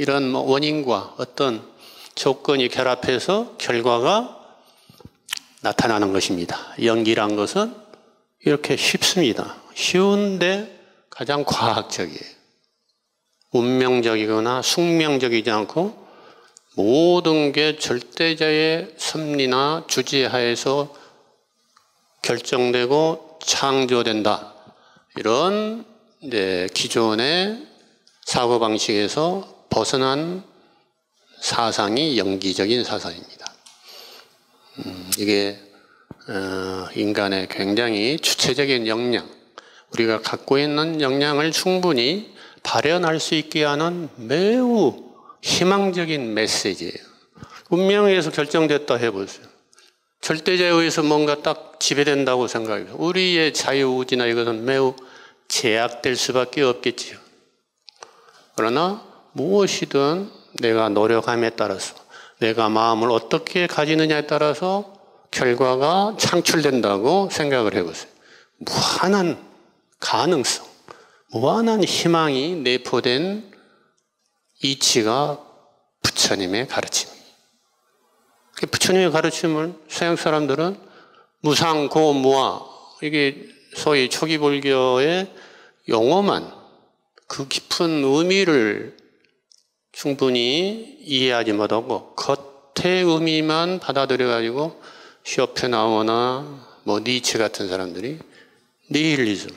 이런 원인과 어떤 조건이 결합해서 결과가 나타나는 것입니다. 연기란 것은 이렇게 쉽습니다. 쉬운데 가장 과학적이에요. 운명적이거나 숙명적이지 않고 모든 게 절대자의 섭리나 주지하에서 결정되고 창조된다. 이런 기존의 사고방식에서 벗어난 사상이 연기적인 사상입니다. 이게 인간의 굉장히 주체적인 역량, 우리가 갖고 있는 역량을 충분히 발현할 수 있게 하는 매우 희망적인 메시지예요. 운명에 의해서 결정됐다 해보세요. 절대자에 의해서 뭔가 딱 지배된다고 생각해요. 우리의 자유의지나 이것은 매우 제약될 수밖에 없겠지요. 그러나 무엇이든 내가 노력함에 따라서, 내가 마음을 어떻게 가지느냐에 따라서 결과가 창출된다고 생각을 해보세요. 무한한 가능성, 무한한 희망이 내포된 이치가 부처님의 가르침이에요. 부처님의 가르침을 서양 사람들은 무상고무아, 이게 소위 초기 불교의 용어만 그 깊은 의미를 충분히 이해하지 못하고 겉의 의미만 받아들여가지고 쇼펜하우어나 니체 같은 사람들이 니힐리즘,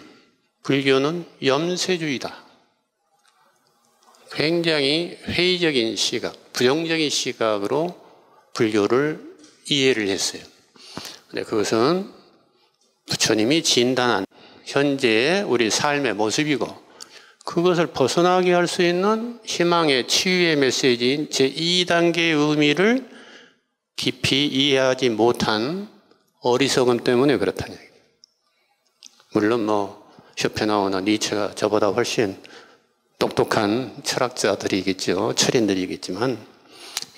불교는 염세주의다. 굉장히 회의적인 시각, 부정적인 시각으로 불교를 이해를 했어요. 근데 그것은 부처님이 진단한 현재의 우리 삶의 모습이고 그것을 벗어나게 할 수 있는 희망의 치유의 메시지인 제2단계의 의미를 깊이 이해하지 못한 어리석음 때문에 그렇다는 얘기예요. 물론 쇼펜하우어나 니체가 저보다 훨씬 똑똑한 철학자들이겠죠. 철인들이겠지만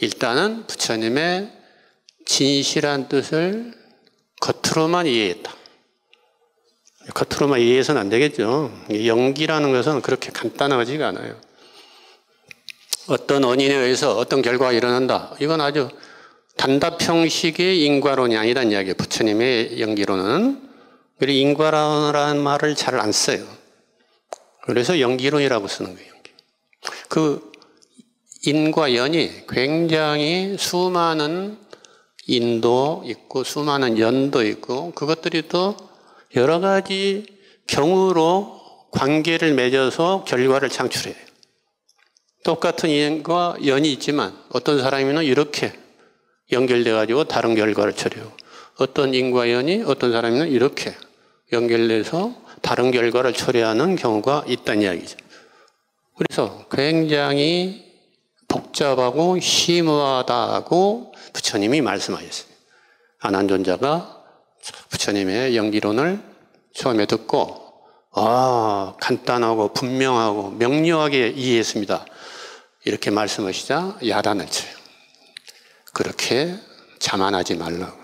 일단은 부처님의 진실한 뜻을 겉으로만 이해했다. 겉으로만 이해해서는 안 되겠죠. 연기라는 것은 그렇게 간단하지가 않아요. 어떤 원인에 의해서 어떤 결과가 일어난다. 이건 아주 단답형식의 인과론이 아니란 이야기예요. 부처님의 연기론은. 그리고 인과론이라는 말을 잘 안 써요. 그래서 연기론이라고 쓰는 거예요. 그 인과 연이 굉장히 수많은 인도 있고 수많은 연도 있고 그것들이 또 여러 가지 경우로 관계를 맺어서 결과를 창출해요. 똑같은 인과 연이 있지만 어떤 사람이는 이렇게 연결돼가지고 다른 결과를 초래하고 어떤 인과 연이 어떤 사람이는 이렇게 연결돼서 다른 결과를 초래하는 경우가 있다는 이야기죠. 그래서 굉장히 복잡하고 심오하다고 부처님이 말씀하셨어요. 안한존자가 부처님의 연기론을 처음에 듣고 간단하고 분명하고 명료하게 이해했습니다. 이렇게 말씀하시자 야단을 쳐요. 그렇게 자만하지 말라고.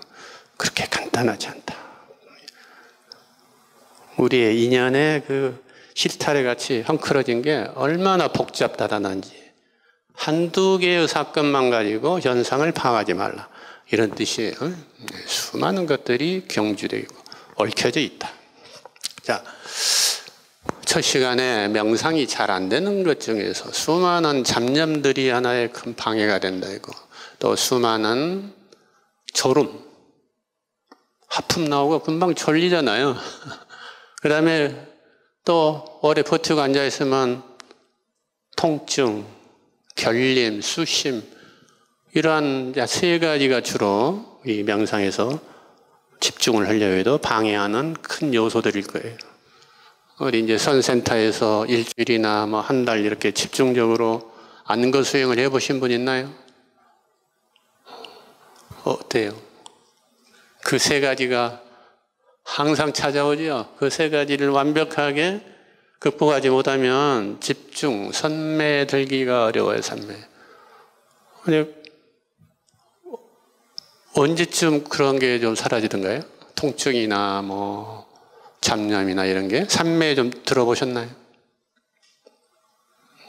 그렇게 간단하지 않다. 우리의 인연의 그 실타래 같이 헝클어진 게 얼마나 복잡다단한지 한두 개의 사건만 가지고 현상을 파악하지 말라. 이런 뜻이에요. 수많은 것들이 경주되어 있고 얽혀져 있다. 자, 첫 시간에 명상이 잘 안 되는 것 중에서 수많은 잡념들이 하나의 큰 방해가 된다 이거. 또 수많은 졸음, 하품 나오고 금방 졸리잖아요. 그 다음에 또 오래 버티고 앉아있으면 통증, 결림, 수심 이러한 세 가지가 주로 이 명상에서 집중을 하려고 해도 방해하는 큰 요소들일 거예요. 우리 이제 선센터에서 일주일이나 한 달 이렇게 집중적으로 안거 수행을 해보신 분 있나요? 어때요? 그 세 가지가 항상 찾아오죠. 그 세 가지를 완벽하게 극복하지 못하면 집중, 선매 들기가 어려워요. 선매. 근데 언제쯤 그런 게 좀 사라지던가요? 통증이나 잡념이나 이런 게? 산매 좀 들어보셨나요?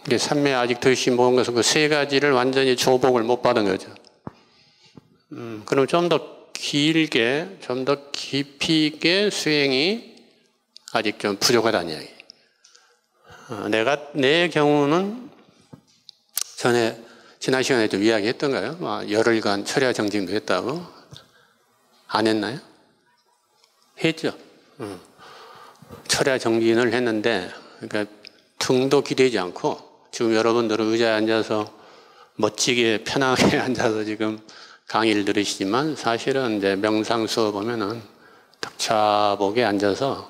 이게 산매 아직 더 열심히 모은 것은 그 세 가지를 완전히 조복을 못 받은 거죠. 그럼 좀 더 길게, 좀 더 깊이 있게 수행이 아직 좀 부족하다는 이야기. 내 경우는 전에 지난 시간에 좀 이야기했던가요? 열흘간 철야 정진도 했다고? 안 했나요? 했죠. 철야 정진을 했는데, 그러니까 등도 기대지 않고, 지금 여러분들은 의자에 앉아서 멋지게 편하게 앉아서 지금 강의를 들으시지만 사실은 이제 명상 수업 보면은 탁차복에 앉아서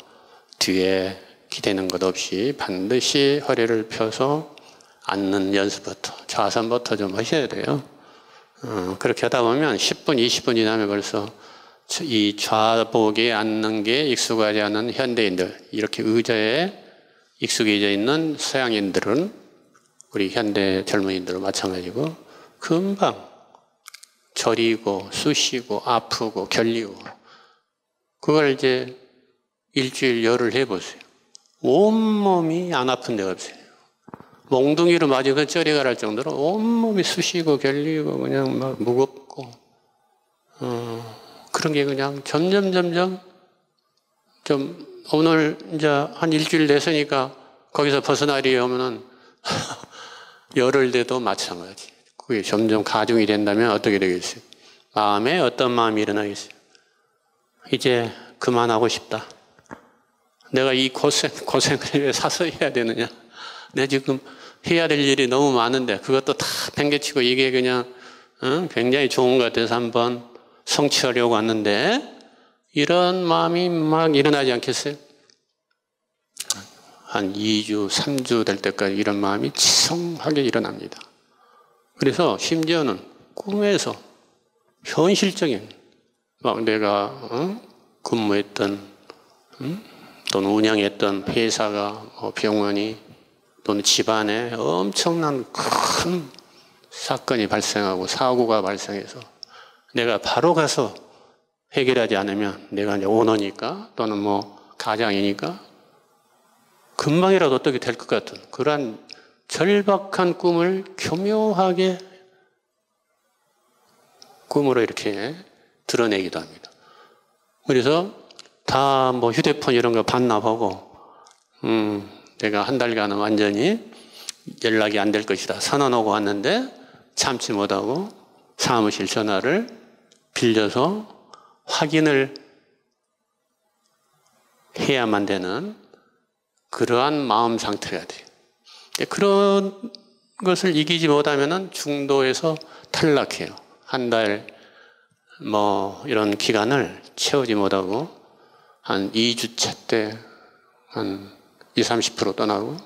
뒤에 기대는 것 없이 반드시 허리를 펴서 앉는 연습부터, 좌선부터 좀 하셔야 돼요. 그렇게 하다 보면 10분, 20분 지나면 벌써 이 좌복에 앉는 게 익숙하지 않은 현대인들, 이렇게 의자에 익숙해져 있는 서양인들은 우리 현대 젊은이들은 마찬가지고 금방 저리고 쑤시고 아프고 결리고 그걸 이제 일주일 열흘 해보세요. 온몸이 안 아픈 데가 없어요. 몽둥이로 맞으면 쩌리가 날 정도로 온몸이 쑤시고 결리고 그냥 막 무겁고 그런 게 그냥 점점 좀 오늘 이제 한 일주일 됐으니까 거기서 벗어나려면은 열흘 돼도 마찬가지. 그게 점점 가중이 된다면 어떻게 되겠어요? 마음에 어떤 마음이 일어나겠어요? 이제 그만하고 싶다. 내가 이 고생을 왜 사서 해야 되느냐? 내가 지금 해야 될 일이 너무 많은데 그것도 다 팽개치고 이게 그냥 굉장히 좋은 것 같아서 한번 성취하려고 왔는데 이런 마음이 막 일어나지 않겠어요? 한 2주, 3주 될 때까지 이런 마음이 지성하게 일어납니다. 그래서 심지어는 꿈에서 현실적인 막 내가 근무했던 또는 운영했던 회사가 병원이 또는 집안에 엄청난 큰 사건이 발생하고 사고가 발생해서 내가 바로 가서 해결하지 않으면 내가 이제 오너니까 또는 뭐 가장이니까 금방이라도 어떻게 될 것 같은 그러한 절박한 꿈을 교묘하게 꿈으로 이렇게 드러내기도 합니다. 그래서 다 뭐 휴대폰 이런 거 반납하고 내가 한 달간은 완전히 연락이 안 될 것이다 선언하고 왔는데 참지 못하고 사무실 전화를 빌려서 확인을 해야만 되는 그러한 마음 상태가 돼요. 그런 것을 이기지 못하면 중도에서 탈락해요. 한 달 뭐 이런 기간을 채우지 못하고 한 2주차 때 한 20, 30% 떠나고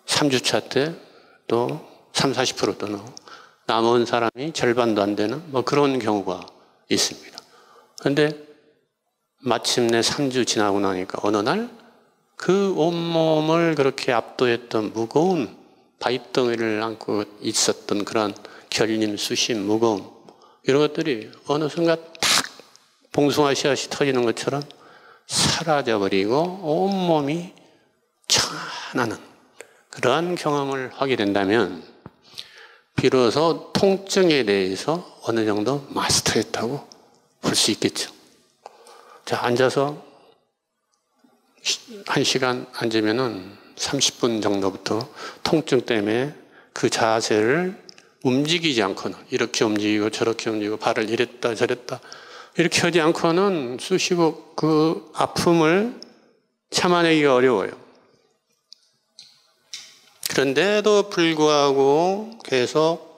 3주차 때 또 30, 40% 떠나고 남은 사람이 절반도 안 되는 뭐 그런 경우가 있습니다. 그런데 마침내 3주 지나고 나니까 어느 날 그 온몸을 그렇게 압도했던 무거운 바위덩이를 안고 있었던 그런 결림, 수심, 무거움 이런 것들이 어느 순간 탁 봉숭아 씨앗이 터지는 것처럼 사라져버리고 온몸이 청하는 그러한 경험을 하게 된다면 비로소 통증에 대해서 어느 정도 마스터했다고 볼 수 있겠죠. 자, 앉아서 1시간 앉으면은 30분 정도부터 통증 때문에 그 자세를 움직이지 않고는 이렇게 움직이고 저렇게 움직이고 발을 이랬다 저랬다 이렇게 하지 않고는 쑤시고 그 아픔을 참아내기가 어려워요. 그런데도 불구하고 계속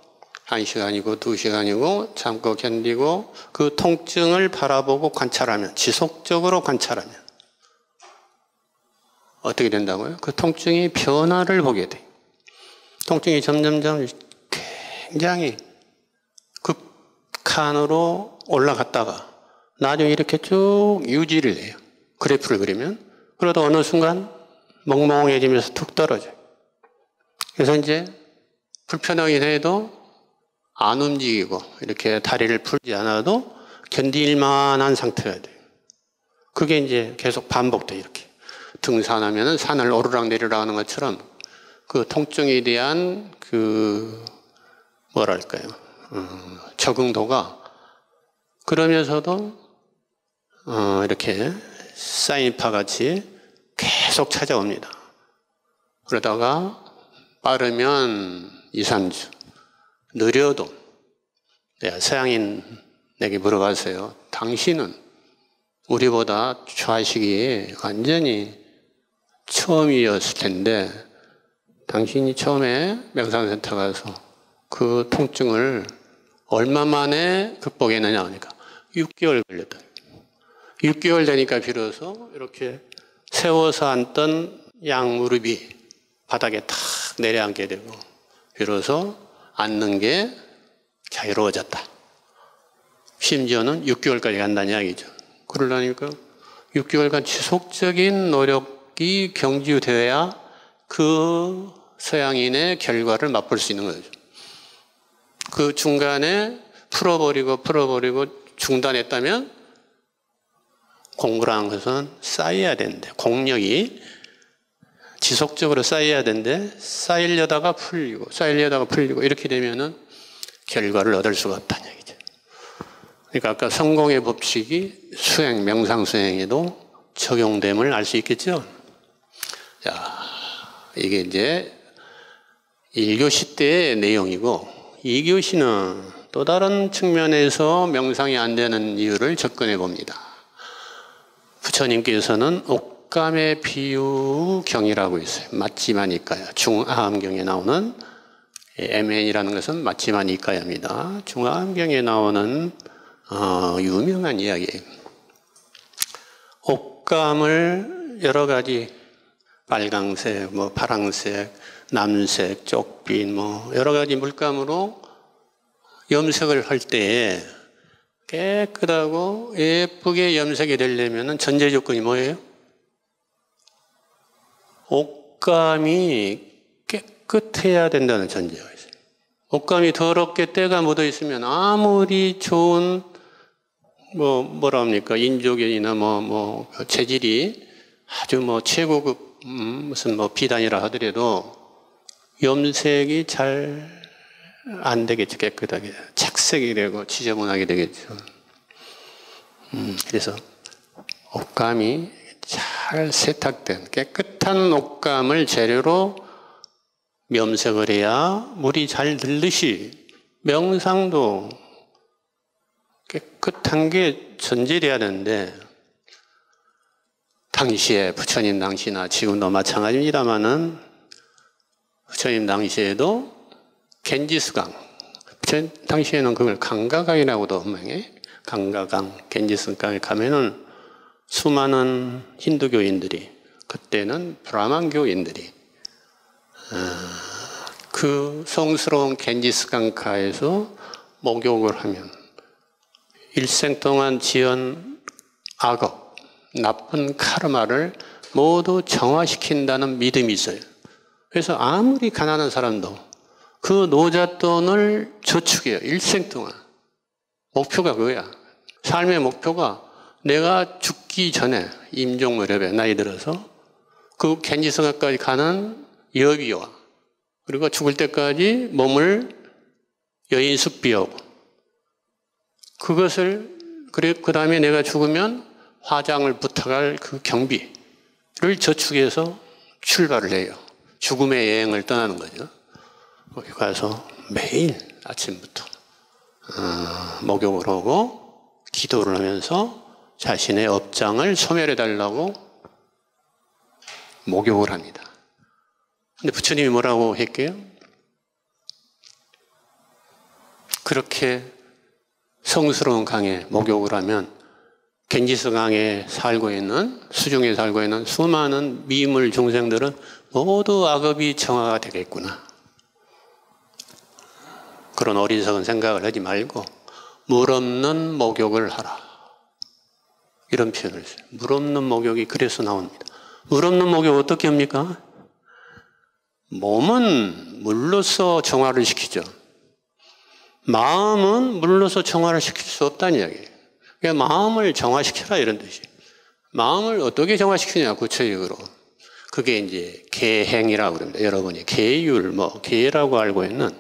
1시간이고 2시간이고 참고 견디고 그 통증을 바라보고 관찰하면 지속적으로 관찰하면 어떻게 된다고요? 그 통증이 변화를 보게 돼요. 통증이 점점점 굉장히 극한으로 올라갔다가 나중에 이렇게 쭉 유지를 해요. 그래프를 그리면. 그러다 어느 순간 멍멍해지면서 툭 떨어져요. 그래서 이제 불편하긴 해도 안 움직이고 이렇게 다리를 풀지 않아도 견딜 만한 상태가 돼요. 그게 이제 계속 반복돼요. 이렇게. 등산하면 산을 오르락 내리락 하는 것처럼 그 통증에 대한 그 뭐랄까요? 적응도가 그러면서도 이렇게 사인파 같이 계속 찾아옵니다. 그러다가 빠르면 2, 3주, 느려도 내가 서양인에게 물어봤어요. 당신은 우리보다 좌식이 완전히 처음이었을 텐데 당신이 처음에 명상센터 가서 그 통증을 얼마 만에 극복했느냐 하니까 6개월 걸렸다. 6개월 되니까 비로소 이렇게 세워서 앉던 양무릎이 바닥에 탁 내려앉게 되고 비로소 앉는 게 자유로워졌다. 심지어는 6개월까지 간다는 이야기죠. 그러려니까 6개월간 지속적인 노력이 경주되어야 그 서양인의 결과를 맛볼 수 있는 거죠. 그 중간에 풀어버리고 중단했다면 공부라는 것은 쌓여야 되는데 공력이 지속적으로 쌓여야 되는데 쌓이려다가 풀리고 이렇게 되면은 결과를 얻을 수가 없다는 얘기죠. 그러니까 아까 성공의 법칙이 수행, 명상 수행에도 적용됨을 알 수 있겠죠. 자, 이게 이제 1교시 때의 내용이고 2교시는 또 다른 측면에서 명상이 안 되는 이유를 접근해 봅니다. 부처님께서는 옥감의 비유경이라고 있어요. 맞지만 이까야. 중아함경에 나오는 MN이라는 것은 맞지만 이까야입니다. 중아함경에 나오는 유명한 이야기예요. 옥감을 여러 가지 빨강색, 파랑색, 남색, 쪽빛, 여러 가지 물감으로 염색을 할 때에 깨끗하고 예쁘게 염색이 되려면 전제 조건이 뭐예요? 옥감이 깨끗해야 된다는 전제가 있어요. 옥감이 더럽게 때가 묻어 있으면 아무리 좋은 뭐라 합니까? 인조견이나 재질이 아주 최고급 무슨 비단이라 하더라도 염색이 잘 안 되겠죠. 깨끗하게 착색이 되고 지저분하게 되겠죠. 그래서 옥감이 잘 세탁된 깨끗한 옥감을 재료로 염색을 해야 물이 잘 들듯이 명상도 깨끗한 게 전제돼야 되는데 당시에 부처님 당시나 지금도 마찬가지입니다만은 부처님 당시에도 겐지스강 부처님 당시에는 그걸 강가강이라고도 분명해. 강가강 겐지스강에 가면은 수많은 힌두교인들이 그때는 브라만교인들이 그 성스러운 겐지스강가에서 목욕을 하면 일생 동안 지은 악업, 나쁜 카르마를 모두 정화시킨다는 믿음이 있어요. 그래서 아무리 가난한 사람도 그 노잣돈을 저축해요. 일생 동안. 목표가 그거야. 삶의 목표가 내가 죽기 전에 임종 무렵에 나이 들어서 그 겐지스강까지 가는 여비와 그리고 죽을 때까지 몸을 여인숙비하고 그것을 그 다음에 내가 죽으면 화장을 부탁할 그 경비를 저축해서 출발을 해요. 죽음의 여행을 떠나는 거죠. 거기 가서 매일 아침부터 목욕을 하고 기도를 하면서 자신의 업장을 소멸해 달라고 목욕을 합니다. 근데 부처님이 뭐라고 했게요? 그렇게 성스러운 강에 목욕을 하면 겐지스 강에 살고 있는 수중에 살고 있는 수많은 미물 중생들은 모두 악업이 정화가 되겠구나. 그런 어리석은 생각을 하지 말고 물 없는 목욕을 하라. 이런 표현을 했어요. 물 없는 목욕이 그래서 나옵니다. 물 없는 목욕 어떻게 합니까? 몸은 물로서 정화를 시키죠. 마음은 물로서 정화를 시킬 수 없다는 이야기예요. 그러니까 마음을 정화시켜라 이런 뜻이에요. 마음을 어떻게 정화시키냐 구체적으로. 그게 이제 계행이라고 그럽니다. 여러분이 계율, 계라고 알고 있는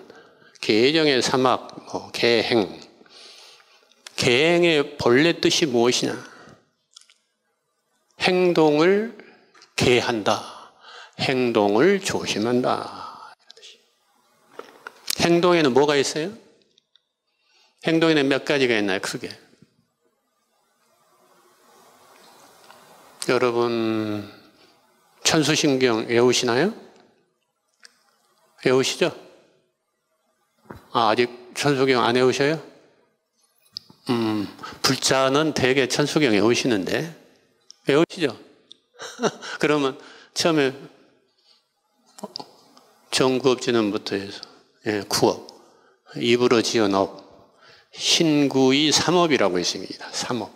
계정의 사막, 계행. 계행의 본래 뜻이 무엇이냐? 행동을 계한다. 행동을 조심한다. 행동에는 뭐가 있어요? 행동에는 몇 가지가 있나요? 크게. 여러분 천수신경 외우시나요? 외우시죠? 아직 천수경 안 외우셔요? 불자는 대개 천수경 외우시는데 외우시죠? 그러면 처음에 정구업지는부터 해서 구업, 입으로 지은 업, 신구이 삼업이라고 있습니다. 삼업.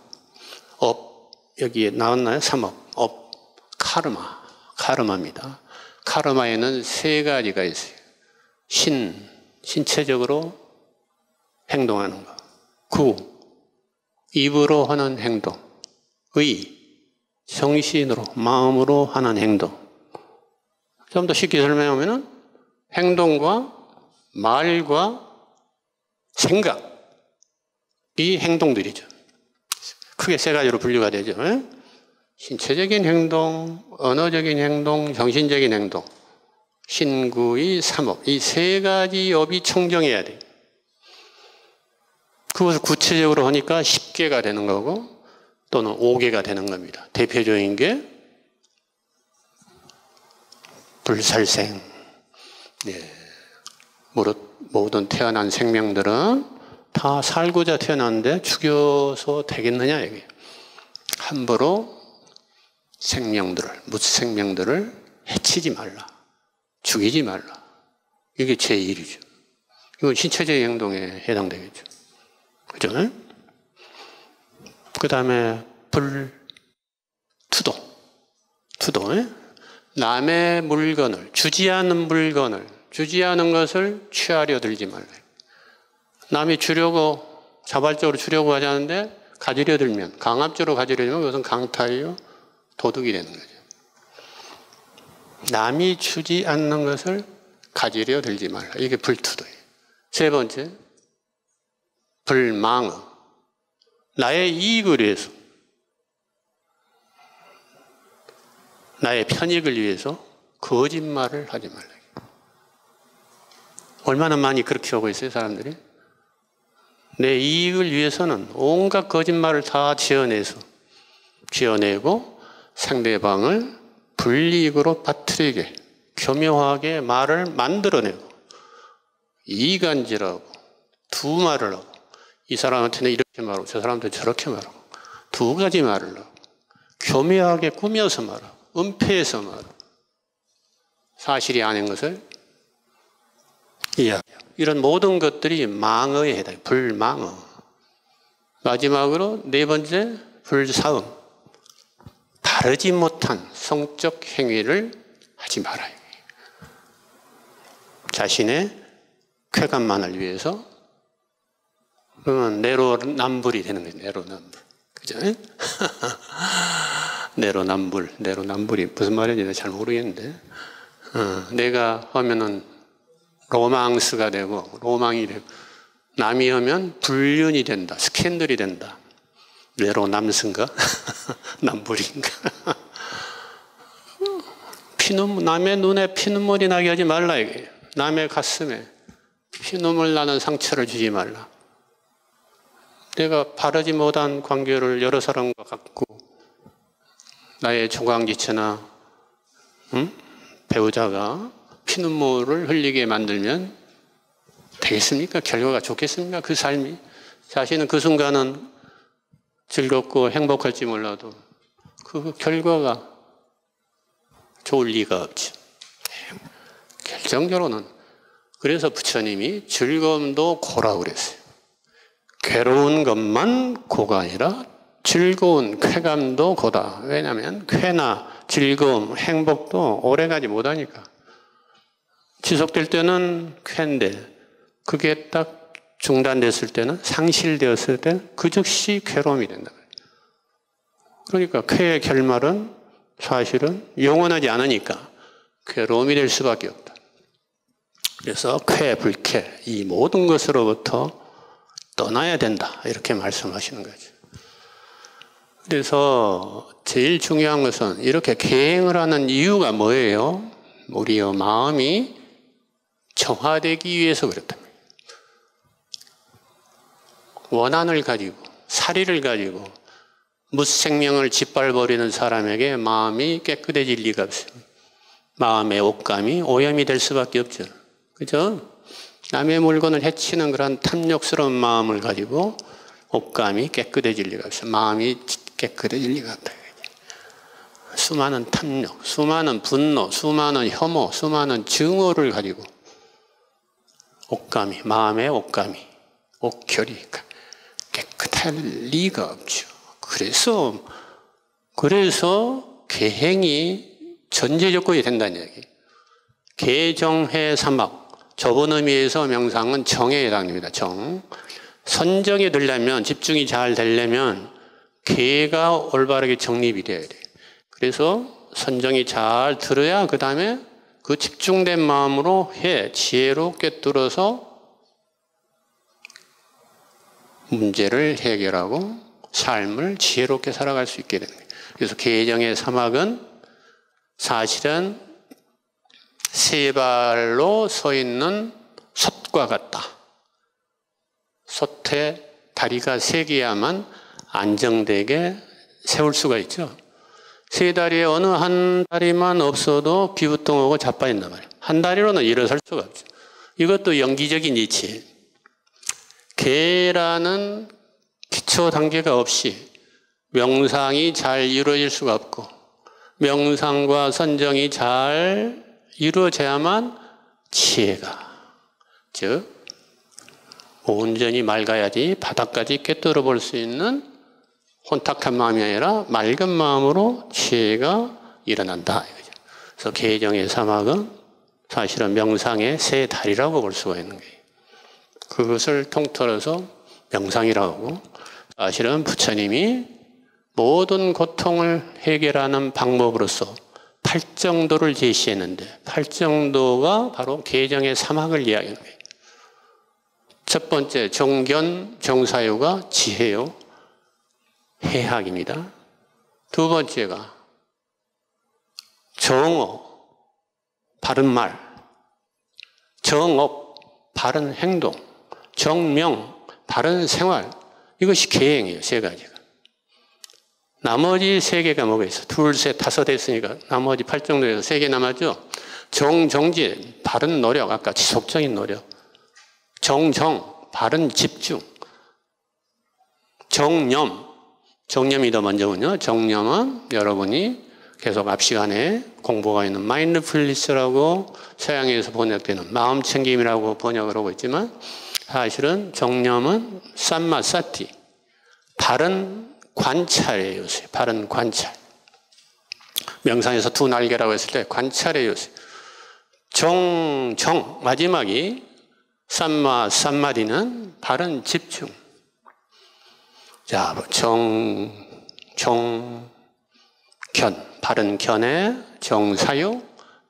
업, 여기에 나왔나요? 삼업. 업, 카르마. 카르마입니다. 카르마에는 세 가지가 있어요. 신체적으로 행동하는 거. 구, 입으로 하는 행동. 의, 정신으로, 마음으로 하는 행동. 좀 더 쉽게 설명하면 행동과 말과 생각, 이 행동들이죠. 크게 세 가지로 분류가 되죠. 신체적인 행동, 언어적인 행동, 정신적인 행동, 신구의 삼업, 이 세 가지 업이 청정해야 돼요. 그것을 구체적으로 하니까 10개가 되는 거고 또는 5개가 되는 겁니다. 대표적인 게 불살생. 모든 태어난 생명들은 다 살고자 태어났는데 죽여서 되겠느냐 이게. 함부로 무생명들을 해치지 말라. 죽이지 말라. 이게 제1이죠. 이건 신체적인 행동에 해당되겠죠. 그죠? 그 다음에 투도. 남의 물건을, 주지 않은 것을 취하려 들지 말라. 남이 자발적으로 주려고 하지 않는데 가지려 들면, 강압적으로 가지려 들면 그것은 강탈이요, 도둑이 되는 거죠. 남이 주지 않는 것을 가지려 들지 말라. 이게 불투도예요. 세 번째, 불망어. 나의 이익을 위해서, 나의 편익을 위해서 거짓말을 하지 말라. 얼마나 많이 그렇게 하고 있어요, 사람들이? 내 이익을 위해서는 온갖 거짓말을 다 지어내고 상대방을 불이익으로 빠뜨리게, 교묘하게 말을 만들어내고, 이간질하고, 두말을 하고, 이 사람한테는 이렇게 말하고, 저 사람한테는 저렇게 말하고, 두 가지 말을 하고, 교묘하게 꾸며서 말하고, 은폐해서 말하고, 사실이 아닌 것을 이야기하고, 이런 모든 것들이 망어에 해당해요. 불망어. 마지막으로 네 번째, 불사음. 다르지 못한 성적 행위를 하지 말아요. 자신의 쾌감만을 위해서. 그러면 내로남불이 되는 거예요. 내로남불. 그죠? 내로남불이 무슨 말인지 잘 모르겠는데, 내가 하면은 로망스가 되고, 로망이 되고, 남이 하면 불륜이 된다, 스캔들이 된다. 내로남스인가? 남불인가? 남의 눈에 피눈물이 나게 하지 말라, 이게. 남의 가슴에 피눈물 나는 상처를 주지 말라. 내가 바르지 못한 관계를 여러 사람과 갖고 나의 조강지체나 배우자가 피눈물을 흘리게 만들면 되겠습니까? 결과가 좋겠습니까? 그 삶이. 자신은 그 순간은 즐겁고 행복할지 몰라도 그 결과가 좋을 리가 없죠. 결정적으로는. 그래서 부처님이 즐거움도 고라고 그랬어요. 괴로운 것만 고가 아니라 즐거운 쾌감도 고다. 왜냐하면 쾌나 즐거움, 행복도 오래가지 못하니까. 지속될 때는 쾌인데 그게 딱 중단됐을 때는, 상실되었을 때는 그 즉시 괴로움이 된다. 그러니까 쾌의 결말은 사실은 영원하지 않으니까 괴로움이 될 수밖에 없다. 그래서 쾌, 불쾌 이 모든 것으로부터 떠나야 된다 이렇게 말씀하시는 거죠. 그래서 제일 중요한 것은 이렇게 계행을 하는 이유가 뭐예요? 우리의 마음이 정화되기 위해서 그렇답니다. 원한을 가지고 사리를 가지고 무생명을 짓밟아버리는 사람에게 마음이 깨끗해질 리가 없어요. 마음의 옥감이 오염이 될 수밖에 없죠. 그죠? 남의 물건을 해치는 그런 탐욕스러운 마음을 가지고 옥감이 깨끗해질 리가 없어요. 마음이 깨끗해질 리가 없다. 수많은 탐욕, 수많은 분노, 수많은 혐오, 수많은 증오를 가지고 옥감이, 마음의 옥감이, 옥결이 깨끗할 리가 없죠. 그래서 계행이 전제 조건이 된다는 얘기. 계정해 사막. 좁은 의미에서 명상은 정에 해당됩니다. 정. 선정이 되려면, 집중이 잘 되려면 계가 올바르게 정립이 돼야 돼요. 그래서 선정이 잘 들어야 그 다음에 그 집중된 마음으로 지혜로 꿰뚫어서 문제를 해결하고 삶을 지혜롭게 살아갈 수 있게 되는 거예요. 그래서 계정의 사막은 사실은 세 발로 서 있는 솥과 같다. 솥에 다리가 세 개야만 안정되게 세울 수가 있죠. 세 다리에 어느 한 다리만 없어도 비부통하고 자빠진단 말이에요. 한 다리로는 일어설 수가 없죠. 이것도 연기적인 이치. 계라는 기초 단계가 없이 명상이 잘 이루어질 수가 없고 명상과 선정이 잘 이루어져야만 지혜가, 즉 온전히 맑아야지 바닥까지 꿰뚫어 볼 수 있는 혼탁한 마음이 아니라 맑은 마음으로 지혜가 일어난다. 그래서 계정의 사막은 사실은 명상의 세 다리라고 볼 수가 있는 거예요. 그것을 통틀어서 명상이라고 하고 사실은 부처님이 모든 고통을 해결하는 방법으로서 팔정도를 제시했는데 팔정도가 바로 계정의 사막을 이야기하는 거예요. 첫 번째 정견, 정사유가 지혜요. 해학입니다. 두 번째가 정어, 바른 말, 정업, 바른 행동, 정명, 바른 생활. 이것이 계행이에요. 세 가지가. 나머지 세 개가 뭐가 있어? 둘, 셋, 다섯 했으니까 나머지 팔정도에서 세 개 남았죠. 정정진, 바른 노력, 아까 지속적인 노력. 정정, 바른 집중. 정념, 정념이 더 먼저군요. 정념은 여러분이 계속 앞 시간에 공부가 있는 마인드풀니스라고 서양에서 번역되는 마음 챙김이라고 번역을 하고 있지만 사실은 정념은 삼마 사티, 바른 관찰의 요새, 바른 관찰. 명상에서 두 날개라고 했을 때 관찰의 요새. 정, 마지막이 삼마디는 바른 집중. 자, 견, 바른 견해, 정사유,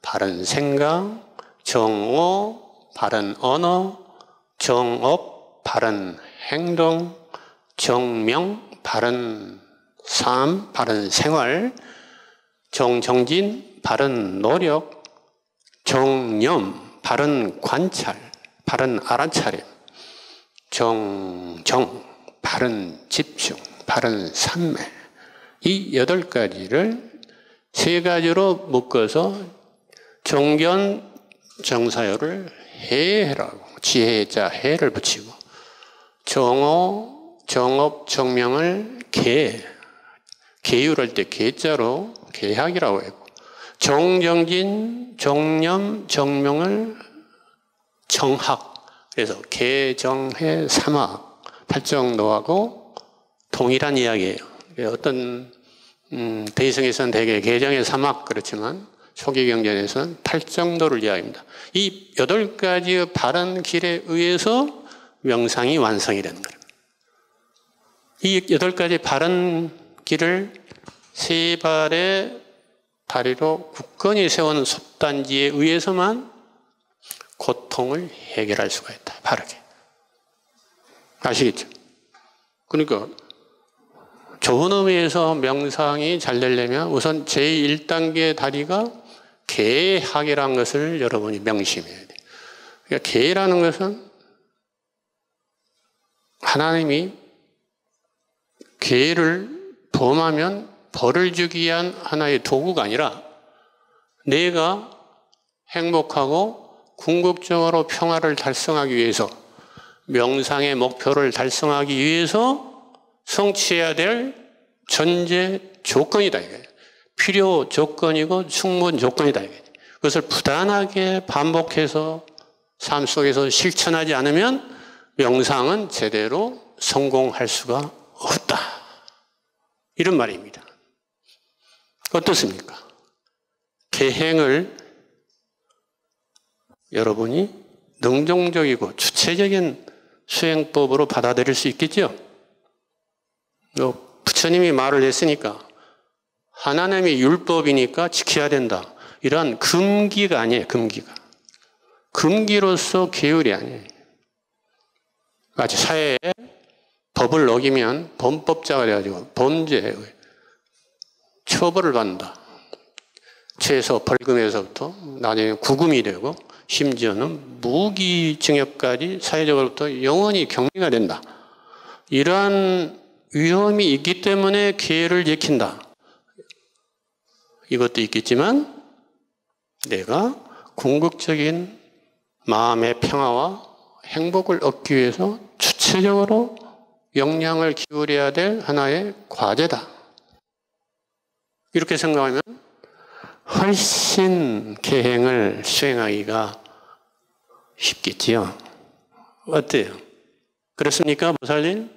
바른 생각, 정오, 바른 언어, 정업, 바른 행동, 정명, 바른 삶, 바른 생활, 정진, 바른 노력, 정념, 바른 관찰, 바른 알아차림, 정, 바른 집중, 바른 산매. 이 8가지를 세 가지로 묶어서 정견, 정사유를 해라고 지혜자 해를 붙이고 정오, 정업, 정명을 계율할 때 계자로 계학이라고 했고 정정진, 정념, 정명을 정학. 그래서 계정해 사막. 팔정도하고 동일한 이야기예요. 어떤 대승에서는 대개 계정의 사막 그렇지만 초기경전에서는 팔정도를 이야기합니다. 이 8가지의 바른 길에 의해서 명상이 완성이 되는 거예요. 이 8가지 바른 길을 세 발의 다리로 굳건히 세운 솥단지에 의해서만 고통을 해결할 수가 있다. 바르게. 아시겠죠? 그러니까 좋은 의미에서 명상이 잘 되려면 우선 제1단계 다리가 계학이라는 것을 여러분이 명심해야 돼요. 그러니까 계라는 것은 하나님이 계를 범하면 벌을 주기 위한 하나의 도구가 아니라 내가 행복하고 궁극적으로 평화를 달성하기 위해서 명상의 목표를 달성하기 위해서 성취해야 될 전제 조건이다. 이거예요. 필요 조건이고 충분 조건이다. 이거예요. 그것을 부단하게 반복해서 삶 속에서 실천하지 않으면 명상은 제대로 성공할 수가 없다. 이런 말입니다. 어떻습니까? 계행을 여러분이 능동적이고 주체적인 수행법으로 받아들일 수 있겠죠? 부처님이 말을 했으니까 하나님의 율법이니까 지켜야 된다. 이런 금기가 아니에요. 금기가. 금기로서 계율이 아니에요. 마치 사회에 법을 어기면 범법자가 돼가지고 범죄, 처벌을 받는다. 최소 벌금에서부터 나중에 구금이 되고 심지어는 무기징역까지 사회적으로부터 영원히 격리가 된다. 이러한 위험이 있기 때문에 계율을 지킨다. 이것도 있겠지만 내가 궁극적인 마음의 평화와 행복을 얻기 위해서 주체적으로 역량을 기울여야 될 하나의 과제다. 이렇게 생각하면 훨씬 계행을 수행하기가 쉽겠지요. 어때요? 그렇습니까, 보살님?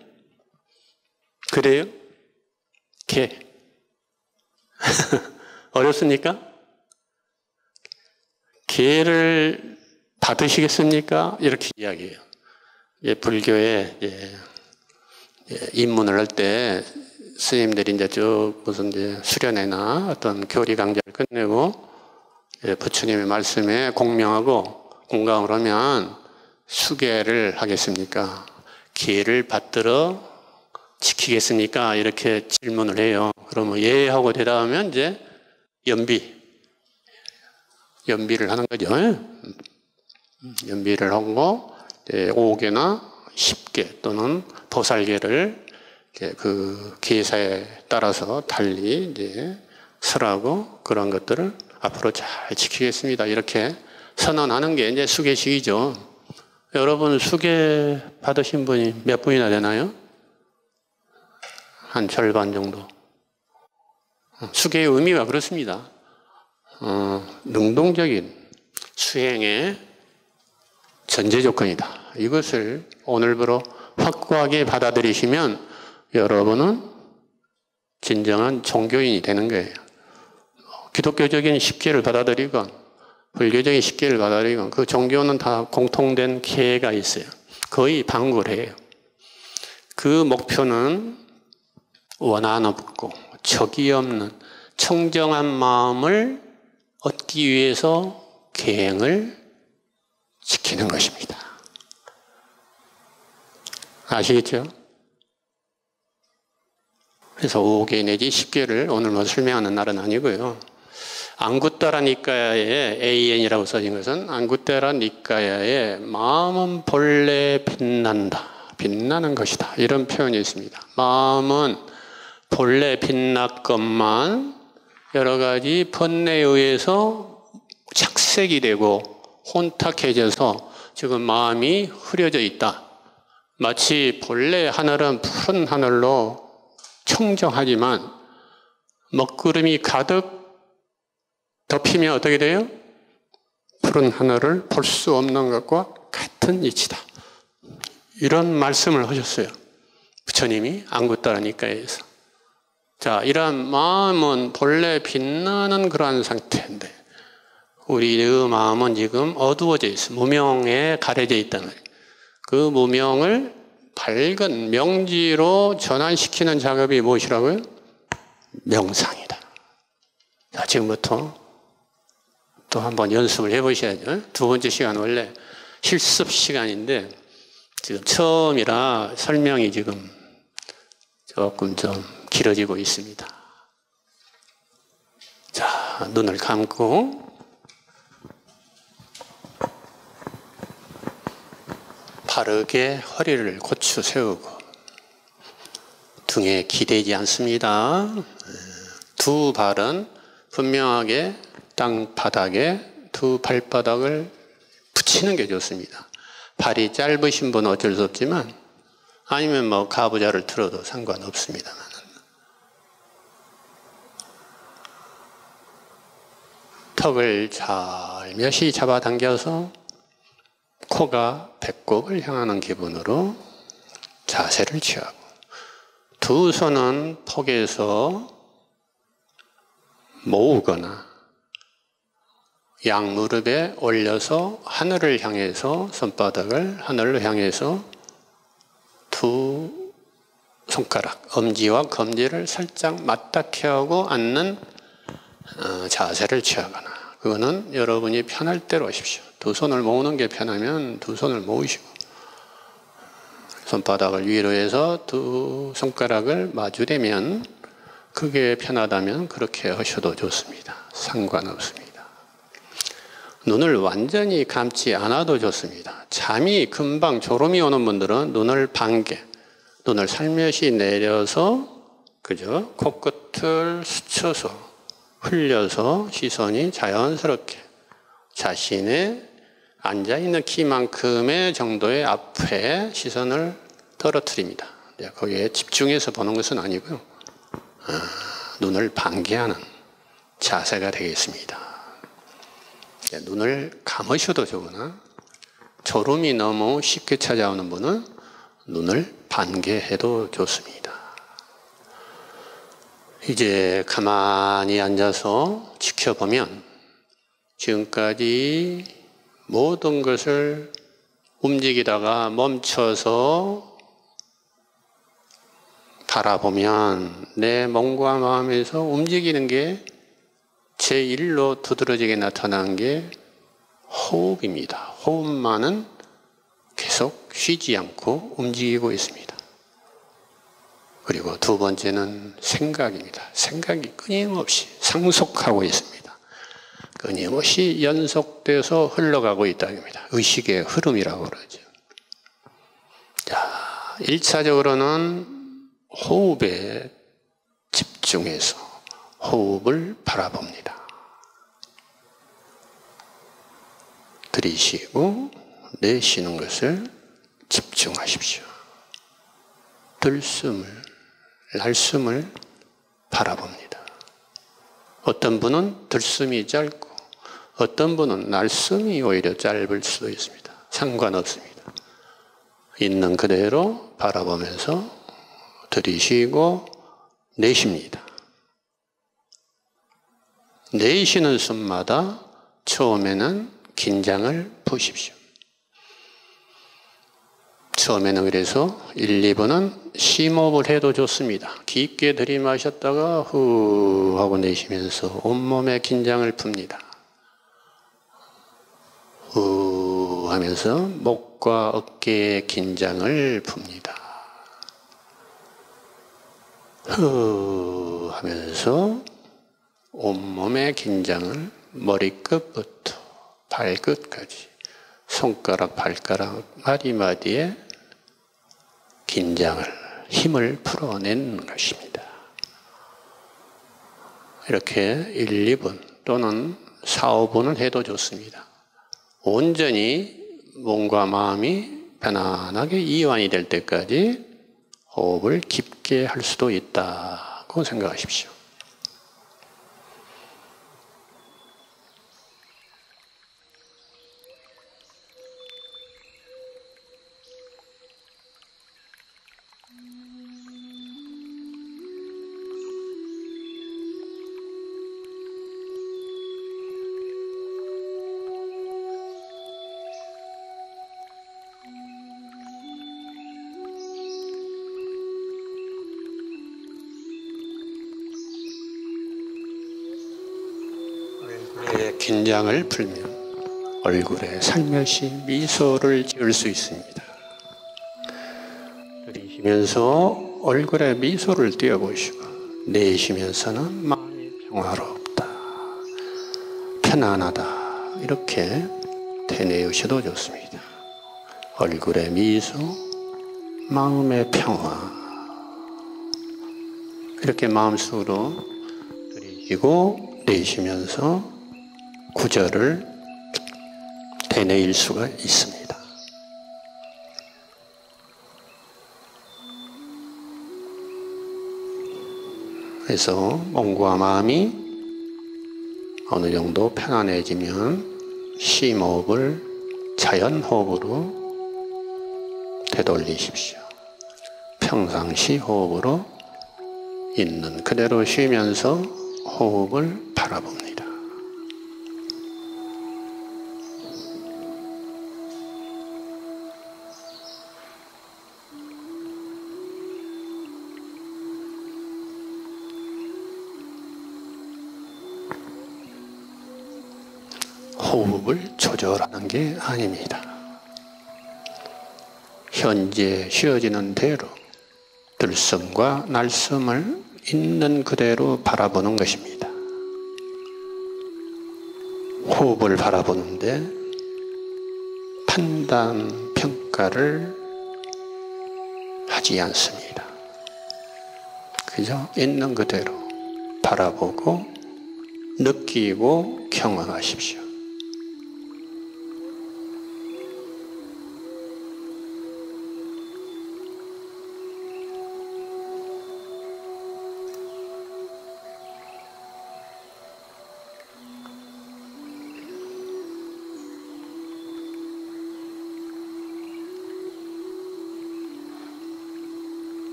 그래요? 어렵습니까? 계를 받으시겠습니까? 이렇게 이야기해요. 불교에 입문을 할 때 스님들이 이제 쭉 무슨 이제 수련회나 어떤 교리 강좌를 끝내고 부처님의 말씀에 공명하고 공감을 하면 수계를 하겠습니까? 계를 받들어 지키겠습니까? 이렇게 질문을 해요. 그러면 예 하고 대답하면 이제 연비를 하는 거죠. 연비를 하고 5개나 10개 또는 보살계를 그 계사에 따라서 달리 이제 설하고 그런 것들을 앞으로 잘 지키겠습니다. 이렇게 선언하는 게 이제 수계식이죠. 여러분 수계 받으신 분이 몇 분이나 되나요? 한 절반 정도. 수계의 의미가 그렇습니다. 능동적인 수행의 전제 조건이다. 이것을 오늘부로 확고하게 받아들이시면 여러분은 진정한 종교인이 되는 거예요. 기독교적인 십계를 받아들이건 불교적인 십계를 받아들이건 그 종교는 다 공통된 계가 있어요. 거의 방불해요. 그 목표는 원한 없고 적이 없는 청정한 마음을 얻기 위해서 계행을 지키는 것입니다. 아시겠죠? 그래서 5개 내지 10개를 오늘 뭐 설명하는 날은 아니고요. 앙구따라 니까야의 AN이라고 써진 것은 앙구따라 니까야의 마음은 본래 빛난다. 빛나는 것이다. 이런 표현이 있습니다. 마음은 본래 빛났건만 여러 가지 번뇌에 의해서 착색이 되고 혼탁해져서 지금 마음이 흐려져 있다. 마치 본래 하늘은 푸른 하늘로 청정하지만 먹구름이 가득 덮이면 어떻게 돼요? 푸른 하늘을 볼 수 없는 것과 같은 이치다. 이런 말씀을 하셨어요. 부처님이 앙구따라니까에서. 자, 이러한 마음은 본래 빛나는 그러한 상태인데 우리의 마음은 지금 어두워져 있어. 무명에 가려져 있다는 거예요. 그 무명을 밝은 명지로 전환시키는 작업이 무엇이라고요? 명상이다. 자, 지금부터 또 한번 연습을 해보셔야죠. 두 번째 시간 원래 실습 시간인데 지금 처음이라 설명이 지금 조금 좀 길어지고 있습니다. 자, 눈을 감고 바르게 허리를 고추 세우고 등에 기대지 않습니다. 두 발은 분명하게 땅바닥에 두 발바닥을 붙이는 게 좋습니다. 발이 짧으신 분은 어쩔 수 없지만 아니면 뭐 가부좌를 틀어도 상관없습니다만 턱을 살며시 잡아당겨서 코가 배꼽을 향하는 기분으로 자세를 취하고 두 손은 폭에서 모으거나 양무릎에 올려서 하늘을 향해서 손바닥을 하늘로 향해서 두 손가락 엄지와 검지를 살짝 맞닿게 하고 앉는 자세를 취하거나 그거는 여러분이 편할 대로 하십시오. 두 손을 모으는 게 편하면 두 손을 모으시고 손바닥을 위로 해서 두 손가락을 마주대면 그게 편하다면 그렇게 하셔도 좋습니다. 상관없습니다. 눈을 완전히 감지 않아도 좋습니다. 잠이 금방 졸음이 오는 분들은 눈을 반개, 눈을 살며시 내려서 그죠? 코끝을 스쳐서 흘려서 시선이 자연스럽게 자신의 앉아있는 키만큼의 정도의 앞에 시선을 떨어뜨립니다. 거기에 집중해서 보는 것은 아니고요. 눈을 반개하는 자세가 되겠습니다. 눈을 감으셔도 좋으나 졸음이 너무 쉽게 찾아오는 분은 눈을 반개해도 좋습니다. 이제 가만히 앉아서 지켜보면 지금까지 모든 것을 움직이다가 멈춰서 바라보면 내 몸과 마음에서 움직이는 게 제1로 두드러지게 나타난 게 호흡입니다. 호흡만은 계속 쉬지 않고 움직이고 있습니다. 그리고 두 번째는 생각입니다. 생각이 끊임없이 상속하고 있습니다. 끊임없이 연속돼서 흘러가고 있다입니다. 의식의 흐름이라고 그러죠. 자, 1차적으로는 호흡에 집중해서 호흡을 바라봅니다. 들이쉬고 내쉬는 것을 집중하십시오. 들숨을, 날숨을 바라봅니다. 어떤 분은 들숨이 짧고 어떤 분은 날숨이 오히려 짧을 수도 있습니다. 상관없습니다. 있는 그대로 바라보면서 들이쉬고 내쉽니다. 내쉬는 숨마다 처음에는 긴장을 푸십시오. 처음에는 그래서 1, 2분은 심호흡을 해도 좋습니다. 깊게 들이마셨다가 후 하고 내쉬면서 온몸에 긴장을 풉니다. 후 하면서 목과 어깨에 긴장을 풉니다. 후 하면서 온몸의 긴장을 머리끝부터 발끝까지 손가락, 발가락, 마디마디에 긴장을, 힘을 풀어내는 것입니다. 이렇게 1, 2분 또는 4, 5분은 해도 좋습니다. 온전히 몸과 마음이 편안하게 이완이 될 때까지 호흡을 깊게 할 수도 있다고 생각하십시오. 뇌의 긴장을 풀면 얼굴에 살며시 미소를 지을 수 있습니다. 들이쉬면서 얼굴에 미소를 띄워보시고 내쉬면서는 마음이 평화롭다, 편안하다 이렇게 되뇌우셔도 좋습니다. 얼굴에 미소, 마음의 평화 이렇게 마음속으로 들이쉬고 내쉬면서 구절을 되뇌일 수가 있습니다. 그래서 몸과 마음이 어느 정도 편안해지면 심호흡을 자연호흡으로 되돌리십시오. 평상시 호흡으로 있는 그대로 쉬면서 호흡을 바라봅니다. 호흡을 조절하는 게 아닙니다. 현재 쉬어지는 대로 들숨과 날숨을 있는 그대로 바라보는 것입니다. 호흡을 바라보는데 판단, 평가를 하지 않습니다. 그저 있는 그대로 바라보고 느끼고 경험하십시오.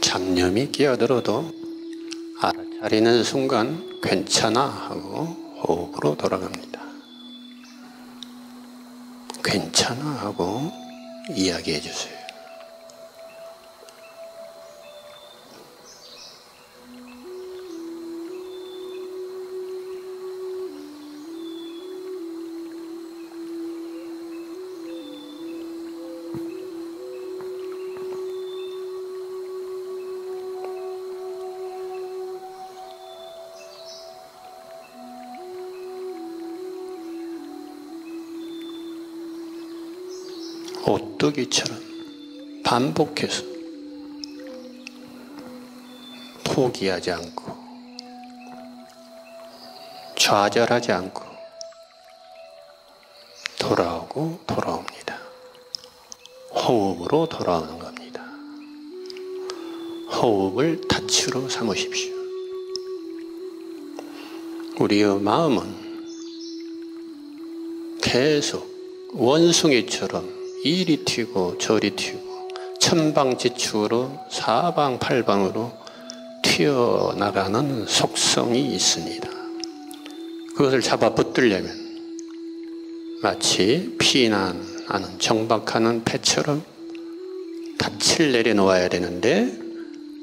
잡념이 끼어들어도 알아차리는 순간 괜찮아 하고 호흡으로 돌아갑니다. 괜찮아 하고 이야기해 주세요. 오뚜기처럼 반복해서 포기하지 않고 좌절하지 않고 돌아오고 돌아옵니다. 호흡으로 돌아오는 겁니다. 호흡을 타치로 삼으십시오. 우리의 마음은 계속 원숭이처럼 이리 튀고 저리 튀고 천방지축으로 사방팔방으로 튀어나가는 속성이 있습니다. 그것을 잡아 붙들려면 마치 피난하는 정박하는 배처럼 닻을 내려놓아야 되는데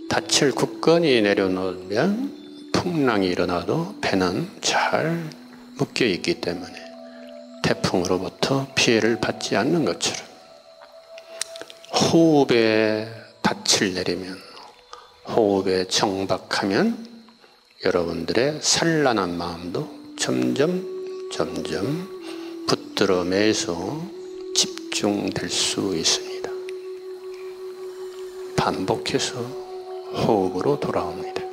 닻을 굳건히 내려놓으면 풍랑이 일어나도 배는 잘 묶여 있기 때문에 태풍으로부터 피해를 받지 않는 것처럼 호흡에 닻을 내리면, 호흡에 정박하면 여러분들의 산란한 마음도 점점 붙들어 매서 집중될 수 있습니다. 반복해서 호흡으로 돌아옵니다.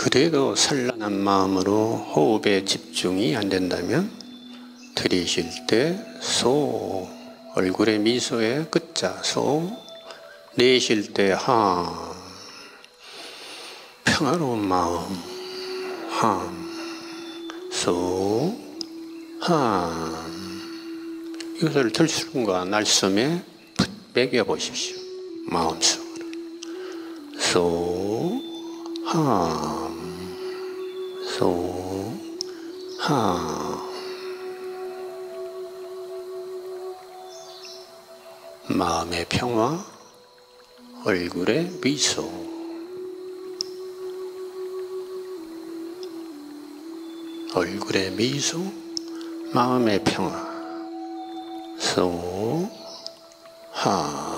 그래도 산란한 마음으로 호흡에 집중이 안 된다면 들이쉴 때 소, 얼굴의 미소의 끝자 소, 내쉴 때 함, 평화로운 마음 함, 소, 함. 이것을 들숨과 날숨에 매겨보십시오. 마음속으로 소, 함, 소, 함. 마음의 평화, 얼굴의 미소. 얼굴의 미소, 마음의 평화. 소, 함.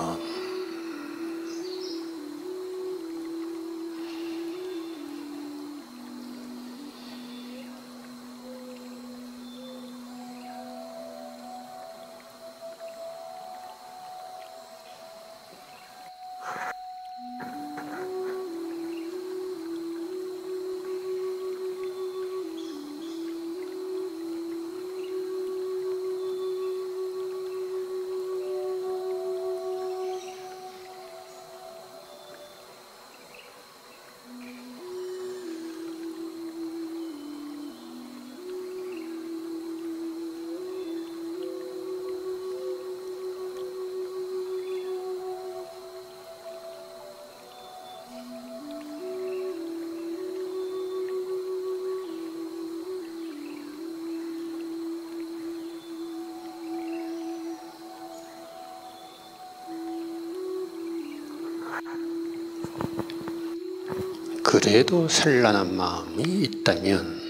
그래도 산란한 마음이 있다면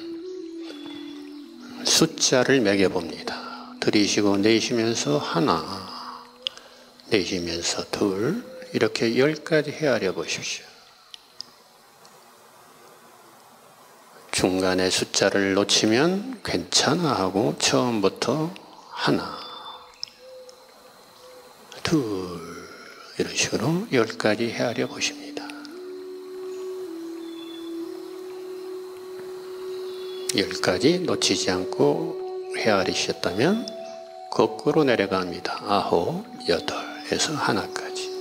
숫자를 매겨봅니다. 들이쉬고 내쉬면서 하나, 내쉬면서 둘, 이렇게 10가지 헤아려 보십시오. 중간에 숫자를 놓치면 괜찮아 하고 처음부터 하나, 둘, 이런 식으로 10가지 헤아려 보십니다. 10가지 놓치지 않고 헤아리셨다면 거꾸로 내려갑니다. 9, 8에서 하나까지.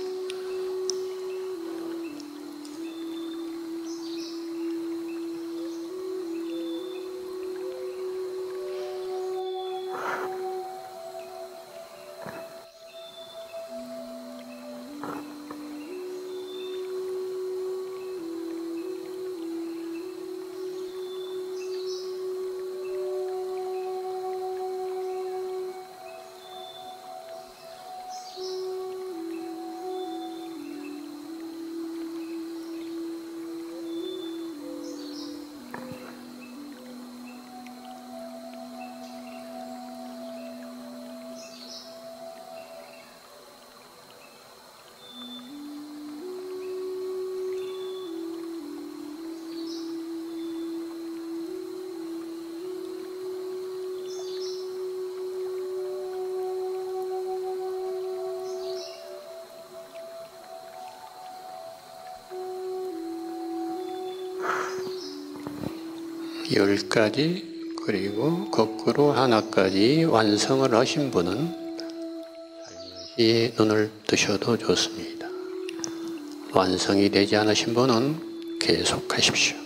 열가지 그리고 거꾸로 하나까지 완성을 하신 분은 살며시 눈을 뜨셔도 좋습니다. 완성이 되지 않으신 분은 계속하십시오.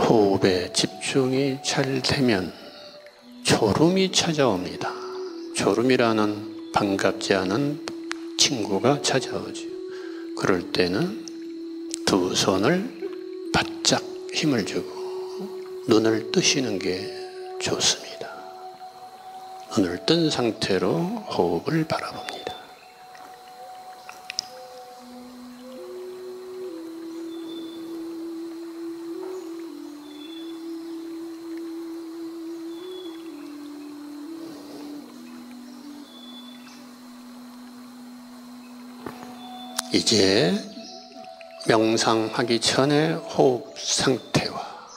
호흡에 집중이 잘 되면 졸음이 찾아옵니다. 졸음이라는 반갑지 않은 친구가 찾아오죠. 그럴 때는 두 손을 바짝 힘을 주고 눈을 뜨시는 게 좋습니다. 눈을 뜬 상태로 호흡을 바라봅니다. 이제 명상하기 전에 호흡 상태와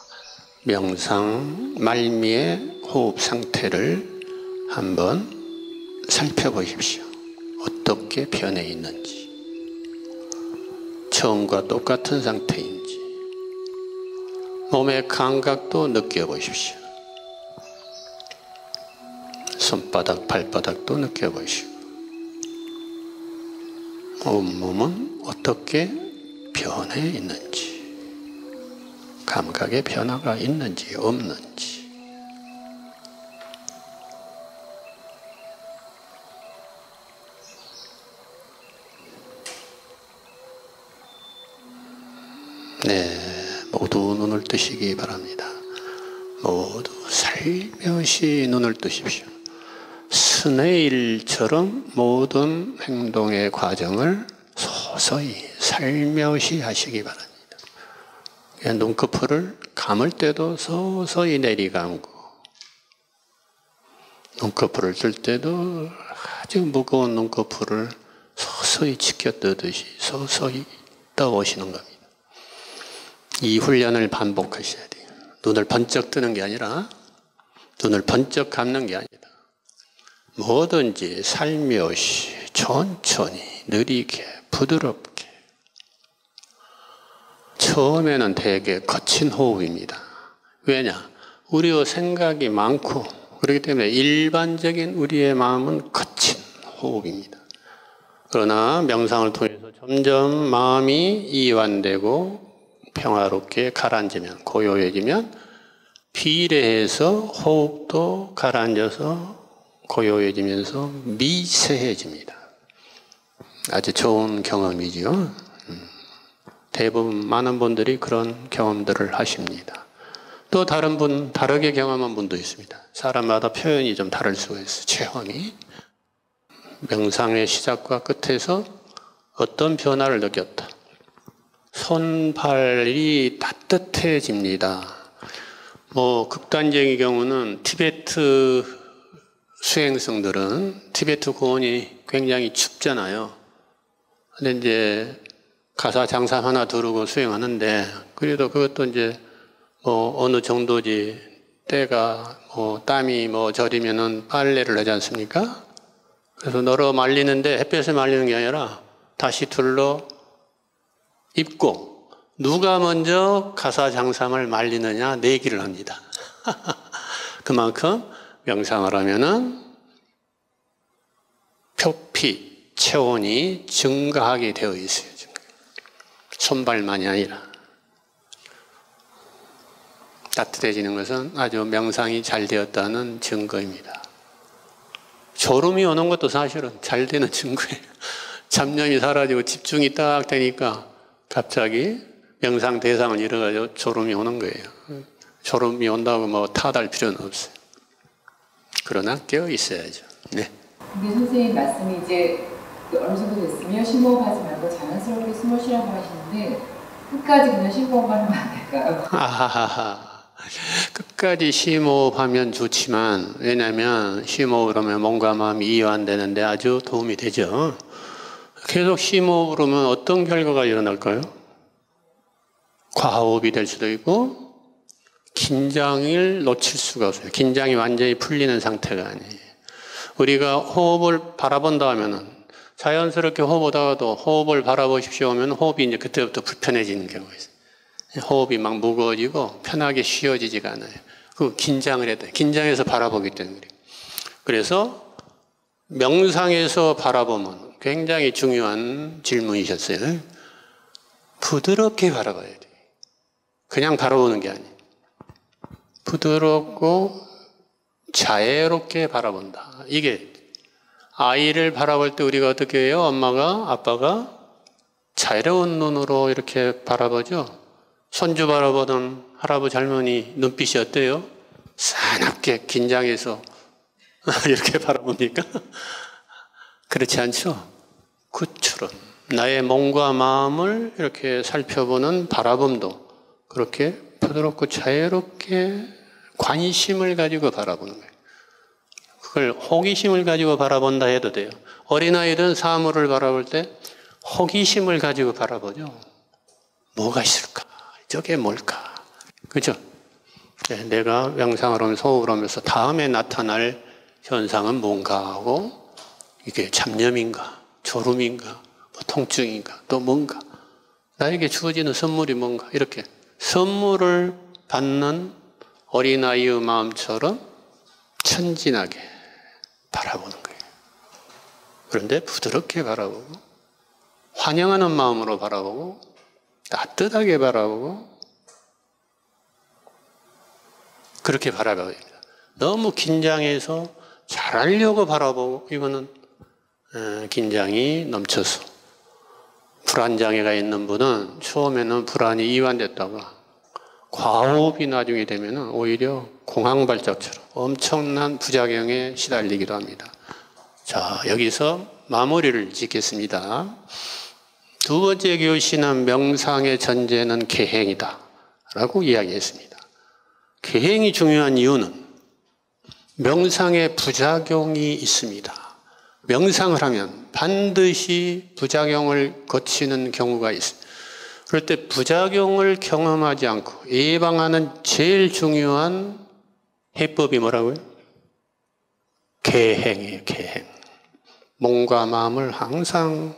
명상 말미의 호흡 상태를 한번 살펴보십시오. 어떻게 변해 있는지, 처음과 똑같은 상태인지, 몸의 감각도 느껴보십시오. 손바닥, 발바닥도 느껴보시고, 온몸은 어떻게 변해 있는지, 감각의 변화가 있는지 없는지. 네, 모두 눈을 뜨시기 바랍니다. 모두 살며시 눈을 뜨십시오. 스네일처럼 모든 행동의 과정을 서서히 살며시 하시기 바랍니다. 눈꺼풀을 감을 때도 서서히 내리감고, 눈꺼풀을 뜰 때도 아주 무거운 눈꺼풀을 서서히 치켜뜨듯이 서서히 떠오시는 겁니다. 이 훈련을 반복하셔야 돼요. 눈을 번쩍 뜨는 게 아니라, 눈을 번쩍 감는 게 아니라, 뭐든지 살며시 천천히 느리게 부드럽게. 처음에는 되게 거친 호흡입니다. 왜냐? 우리의 생각이 많고 그렇기 때문에 일반적인 우리의 마음은 거친 호흡입니다. 그러나 명상을 통해서 점점 마음이 이완되고 평화롭게 가라앉으면, 고요해지면 비례해서 호흡도 가라앉아서 고요해지면서 미세해집니다. 아주 좋은 경험이죠. 대부분 많은 분들이 그런 경험들을 하십니다. 또 다른 분, 다르게 경험한 분도 있습니다. 사람마다 표현이 좀 다를 수가 있어요. 체험이. 명상의 시작과 끝에서 어떤 변화를 느꼈다. 손발이 따뜻해집니다. 극단적인 경우는 티베트 수행성들은 티베트 고원이 굉장히 춥잖아요. 근데 이제 가사 장삼 하나 두르고 수행하는데, 그래도 그것도 이제 어느 정도지, 때가 땀이 저리면은 빨래를 하지 않습니까? 그래서 널어 말리는데, 햇볕에 말리는 게 아니라 다시 둘러 입고, 누가 먼저 가사 장삼을 말리느냐 내기를 합니다. 그만큼 명상을 하면은 표피, 체온이 증가하게 되어 있어요. 손발만이 아니라. 따뜻해지는 것은 아주 명상이 잘 되었다는 증거입니다. 졸음이 오는 것도 사실은 잘 되는 증거예요. 잡념이 사라지고 집중이 딱 되니까 갑자기 명상 대상을 잃어가지고 졸음이 오는 거예요. 졸음이 온다고 타달 필요는 없어요. 그러나 깨어 있어야죠. 네. 근데 선생님 말씀이 이제 어느 정도 됐으면 심호흡하지 말고 자연스럽게 숨을 쉬라고 하시는데, 끝까지 그냥 심호흡만 하면 안 될까요? 끝까지 심호흡하면 좋지만, 왜냐하면 심호흡을 하면 몸과 마음이 이완되는데 아주 도움이 되죠. 계속 심호흡을 하면 어떤 결과가 일어날까요? 과호흡이 될 수도 있고, 긴장을 놓칠 수가 없어요. 긴장이 완전히 풀리는 상태가 아니에요. 우리가 호흡을 바라본다 하면은, 자연스럽게 호흡하다가도 호흡을 바라보십시오 하면 호흡이 이제 그때부터 불편해지는 경우가 있어요. 호흡이 막 무거워지고 편하게 쉬어지지가 않아요. 그 긴장을 해야 돼요. 긴장해서 바라보기 때문에. 그래서 명상에서 바라보면 굉장히 중요한 질문이셨어요. 부드럽게 바라봐야 돼요. 그냥 바라보는 게 아니에요. 부드럽고 자애롭게 바라본다. 이게 아이를 바라볼 때 우리가 어떻게 해요? 엄마가, 아빠가 자애로운 눈으로 이렇게 바라보죠? 손주 바라보던 할아버지 할머니 눈빛이 어때요? 사납게 긴장해서 이렇게 바라봅니까? 그렇지 않죠? 그처럼 나의 몸과 마음을 이렇게 살펴보는 바라봄도 그렇게 부드럽고 자유롭게 관심을 가지고 바라보는 거예요. 그걸 호기심을 가지고 바라본다 해도 돼요. 어린아이들은 사물을 바라볼 때 호기심을 가지고 바라보죠. 뭐가 있을까? 저게 뭘까? 그죠? 내가 명상을 하면서 호흡을 하면서 다음에 나타날 현상은 뭔가 하고 이게 잡념인가? 졸음인가? 뭐 통증인가? 또 뭔가? 나에게 주어지는 선물이 뭔가? 이렇게 선물을 받는 어린아이의 마음처럼 천진하게 바라보는 거예요. 그런데 부드럽게 바라보고 환영하는 마음으로 바라보고 따뜻하게 바라보고 그렇게 바라봐야 됩니다. 너무 긴장해서 잘하려고 바라보고 이거는 긴장이 넘쳐서 불안장애가 있는 분은 처음에는 불안이 이완됐다가 과호흡이 나중에 되면 오히려 공황발작처럼 엄청난 부작용에 시달리기도 합니다. 자, 여기서 마무리를 짓겠습니다. 두 번째 교시는 명상의 전제는 계행이다 라고 이야기했습니다. 계행이 중요한 이유는 명상에 부작용이 있습니다. 명상을 하면 반드시 부작용을 거치는 경우가 있습니다. 그럴 때 부작용을 경험하지 않고 예방하는 제일 중요한 해법이 뭐라고요? 계행이에요, 계행. 몸과 마음을 항상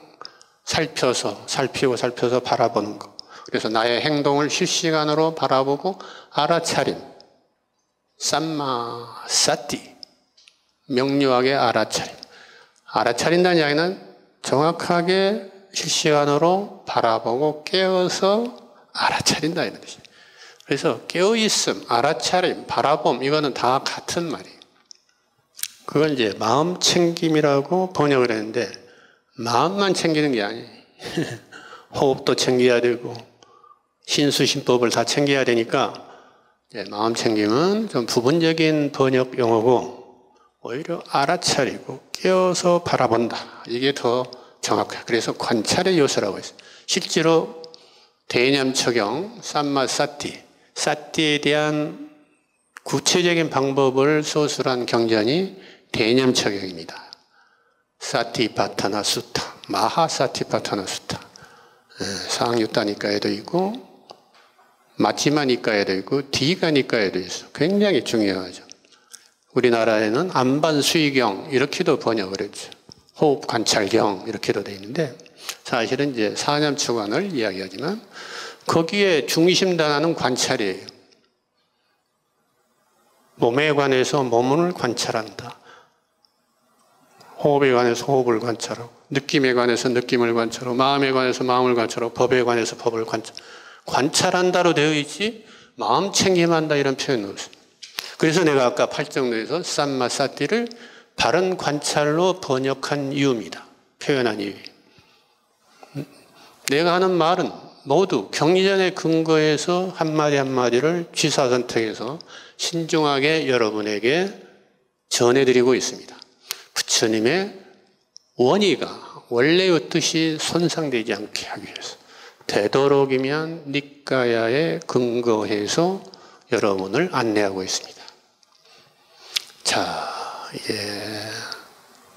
살피고 바라보는 것. 그래서 나의 행동을 실시간으로 바라보고 알아차림. 삼마, 사티. 명료하게 알아차림. 알아차린다는 이야기는 정확하게 실시간으로 바라보고 깨어서 알아차린다 이런 뜻이에요. 그래서 깨어있음, 알아차림, 바라봄 이거는 다 같은 말이에요. 그걸 이제 마음 챙김이라고 번역을 했는데 마음만 챙기는 게 아니에요. 호흡도 챙겨야 되고 신수신법을 다 챙겨야 되니까 마음 챙김은 좀 부분적인 번역 용어고 오히려 알아차리고 깨어서 바라본다. 이게 더 정확해요. 그래서 관찰의 요소라고 했어요. 실제로 대념처경, 삼마사티, 사티에 대한 구체적인 방법을 소술한 경전이 대념처경입니다. 사티파타나 수타, 마하사티파타나 수타. 상유타니까에도 있고 마치마니까에도 있고 디가니까에도 있어. 굉장히 중요하죠. 우리나라에는 안반수의경 이렇게도 번역을 했죠. 호흡관찰경 이렇게도 되어 있는데 사실은 이제 사념추관을 이야기하지만 거기에 중심 단어는 관찰이에요. 몸에 관해서 몸을 관찰한다. 호흡에 관해서 호흡을 관찰하고 느낌에 관해서 느낌을 관찰하고 마음에 관해서 마음을 관찰하고 법에 관해서 법을 관찰한다로 되어 있지 마음 챙김한다 이런 표현은 없어요. 그래서 내가 아까 팔정도에서 삼마사티를 바른 관찰로 번역한 이유입니다. 표현한 이유. 내가 하는 말은 모두 경전에 근거해서 한마디 한마디를 취사선택해서 신중하게 여러분에게 전해드리고 있습니다. 부처님의 원의가 원래의 뜻이 손상되지 않게 하기 위해서 되도록이면 니까야에 근거해서 여러분을 안내하고 있습니다. 자, 이제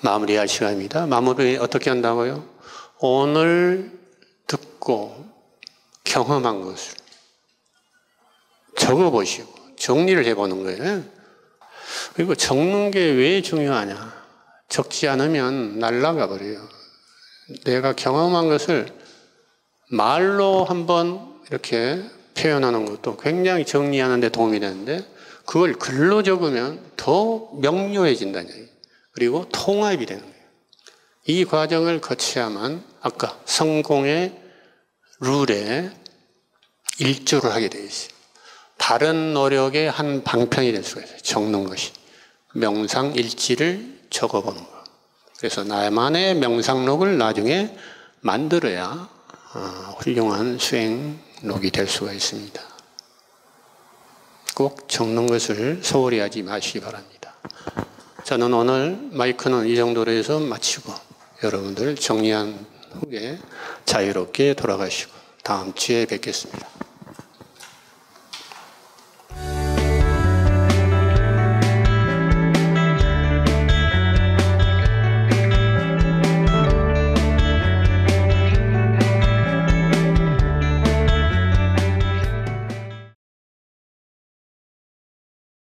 마무리할 시간입니다. 마무리 어떻게 한다고요? 오늘 듣고 경험한 것을 적어보시고 정리를 해보는 거예요. 그리고 적는 게 왜 중요하냐? 적지 않으면 날아가 버려요. 내가 경험한 것을 말로 한번 이렇게 표현하는 것도 굉장히 정리하는 데 도움이 되는데 그걸 글로 적으면 더 명료해진다는 얘기예요. 그리고 통합이 되는 거예요. 이 과정을 거쳐야만 아까 성공의 룰에 일조를 하게 되어 있어요. 다른 노력의 한 방편이 될 수가 있어요. 적는 것이. 명상 일지를 적어보는 거. 그래서 나만의 명상록을 나중에 만들어야 훌륭한 수행 녹이 될 수가 있습니다. 꼭 적는 것을 소홀히 하지 마시기 바랍니다. 저는 오늘 마이크는 이 정도로 해서 마치고 여러분들 정리한 후에 자유롭게 돌아가시고 다음 주에 뵙겠습니다.